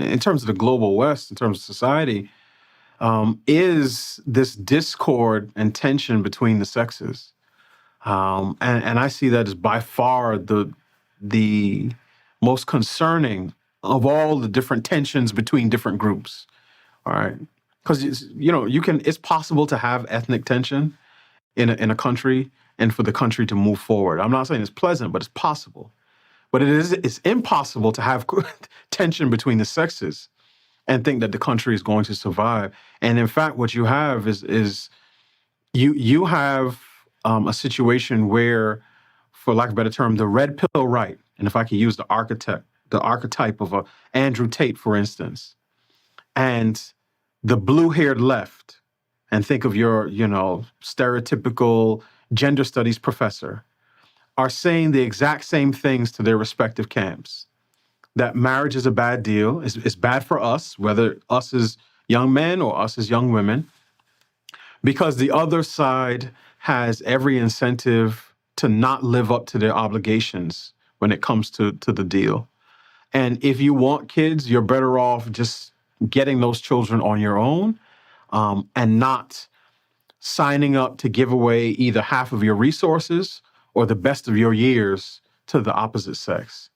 in terms of the global West, in terms of society, is this discord and tension between the sexes. And I see that as by far the most concerning of all the different tensions between different groups. All right, because it's possible to have ethnic tension in a country and for the country to move forward. I'm not saying it's pleasant, but it's possible. But it's impossible to have tension between the sexes and think that the country is going to survive. And in fact, what you have is you have a situation where, for lack of a better term, the red pill right, and if I could use the archetype of a Andrew Tate, for instance, and the blue-haired left, and think of your, stereotypical gender studies professor, are saying the exact same things to their respective camps. That marriage is a bad deal, it's bad for us, whether us as young men or us as young women, because the other side has every incentive to not live up to their obligations when it comes to the deal. And if you want kids, you're better off just getting those children on your own, and not signing up to give away either half of your resources or the best of your years to the opposite sex.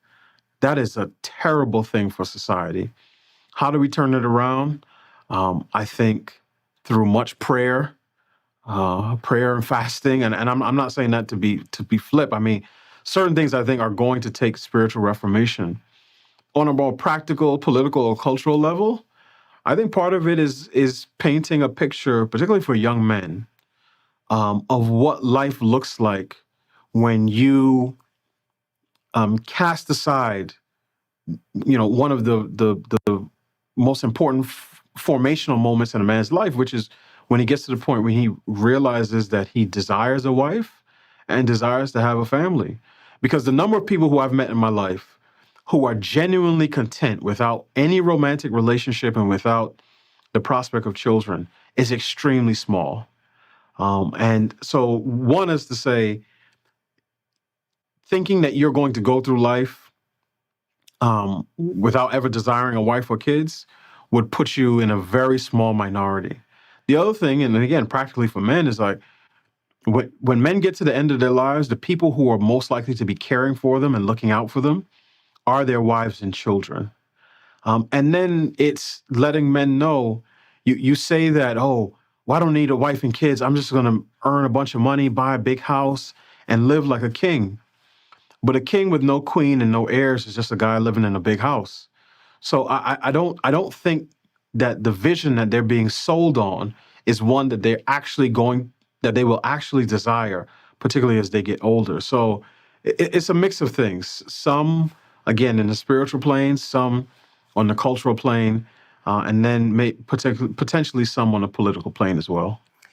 That is a terrible thing for society. How do we turn it around? I think through much prayer and fasting, and I'm not saying that to be flip. I mean, certain things I think are going to take spiritual reformation. On a more practical, political, or cultural level, I think part of it is painting a picture, particularly for young men, of what life looks like when you cast aside, one of the most important formational moments in a man's life, which is when he gets to the point where he realizes that he desires a wife and desires to have a family. Because the number of people who I've met in my life who are genuinely content without any romantic relationship and without the prospect of children is extremely small. And so one is to say, thinking that you're going to go through life without ever desiring a wife or kids would put you in a very small minority. The other thing, and again, practically for men, is like, when men get to the end of their lives, the people who are most likely to be caring for them and looking out for them are their wives and children. And then it's letting men know, you say that, oh, well, I don't need a wife and kids. I'm just going to earn a bunch of money, buy a big house, and live like a king. But a king with no queen and no heirs is just a guy living in a big house. So I don't think that the vision that they're being sold on is one that they will actually desire, particularly as they get older. So it's a mix of things. Some, again, in the spiritual plane, some on the cultural plane, and then potentially some on the political plane as well.